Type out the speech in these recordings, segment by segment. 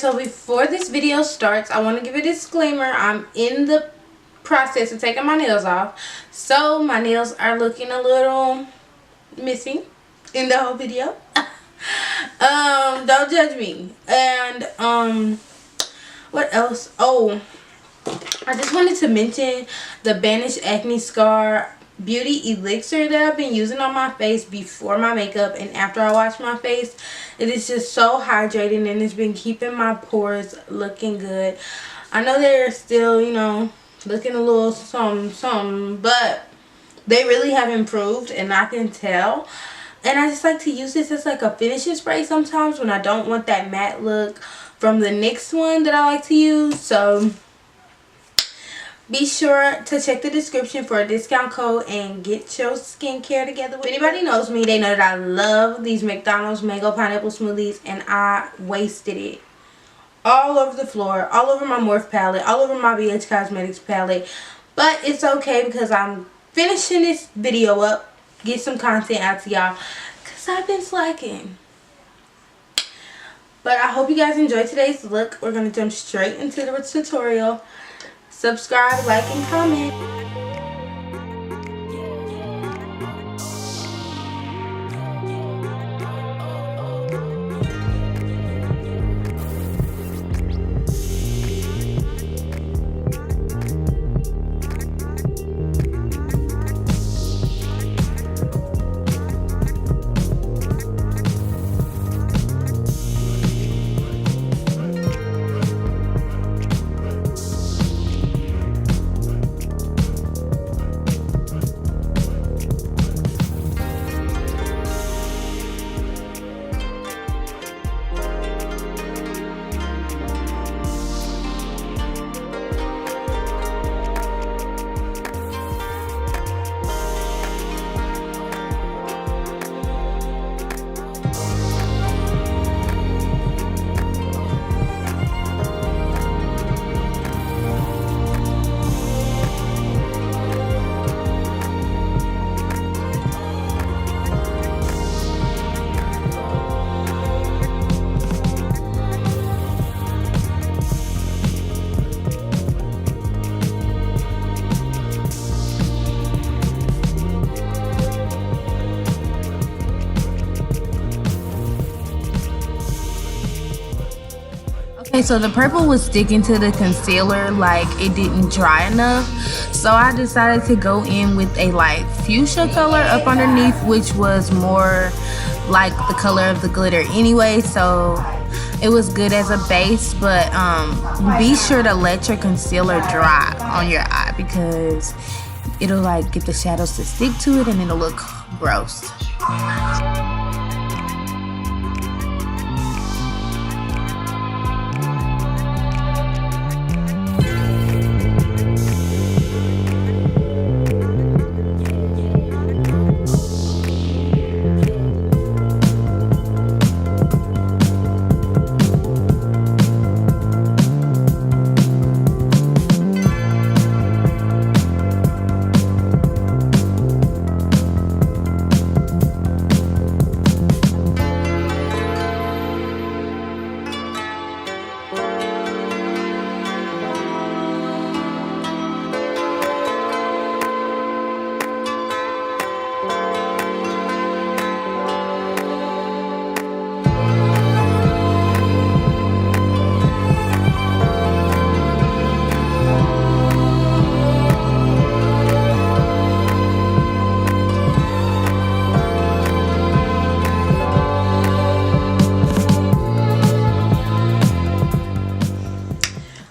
so before this video starts, I want to give a disclaimer. I'm in the process of taking my nails off, so my nails are looking a little missing in the whole video. Don't judge me. And what else? Oh, I just wanted to mention the Banish Acne Scar Beauty Elixir that I've been using on my face before my makeup and after I wash my face. It is just so hydrating and it's been keeping my pores looking good. I know they're still, you know, looking a little something, but they really have improved and I can tell. And I just like to use this as like a finishing spray sometimes when I don't want that matte look from the next one that I like to use. So be sure to check the description for a discount code and get your skincare together. If anybody knows me, they know that I love these McDonald's mango pineapple smoothies, and I wasted it all over the floor, all over my Morphe palette, all over my BhCosmetics palette. But it's okay because I'm finishing this video up, get some content out to y'all, because I've been slacking. But I hope you guys enjoyed today's look. We're going to jump straight into the tutorial. Subscribe, like, and comment. Okay, so the purple was sticking to the concealer, like it didn't dry enough, so I decided to go in with a light fuchsia color up underneath, which was more like the color of the glitter anyway, so it was good as a base. But be sure to let your concealer dry on your eye because it'll like get the shadows to stick to it and it'll look gross.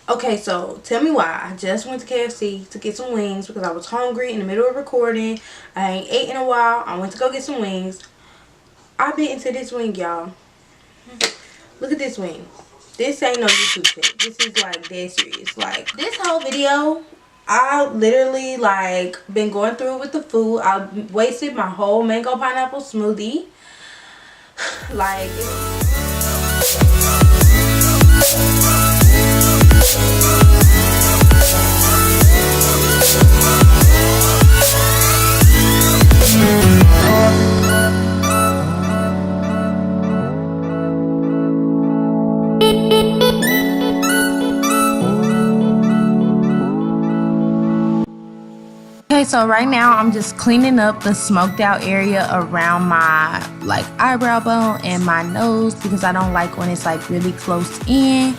Okay, so tell me why. I just went to KFC to get some wings because I was hungry in the middle of recording. I ain't ate in a while. I went to go get some wings. I bit into this wing, y'all. Look at this wing. This ain't no YouTube clip. This is like dead serious. Like this whole video, I literally like been going through it with the food. I wasted my whole mango pineapple smoothie. Like Okay, so right now I'm just cleaning up the smoked out area around my like eyebrow bone and my nose because I don't like when it's like really close in.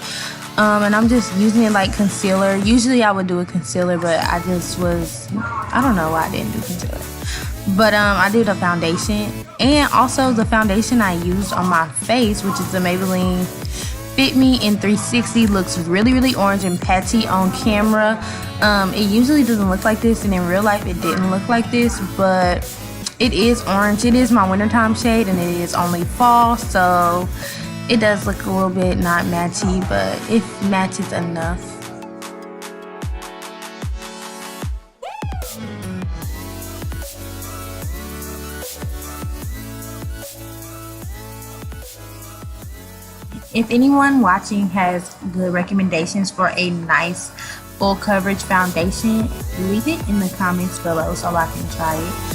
And I'm just using it like concealer. Usually I would do a concealer, but I don't know why I didn't do concealer. But I did a foundation, and also the foundation I used on my face, which is the Maybelline Fit Me in 360, looks really orange and patchy on camera. It usually doesn't look like this, and in real life it didn't look like this, but it is orange. It is my wintertime shade, and it is only fall, so it does look a little bit not matchy, but it matches enough. If anyone watching has good recommendations for a nice full coverage foundation, leave it in the comments below so I can try it.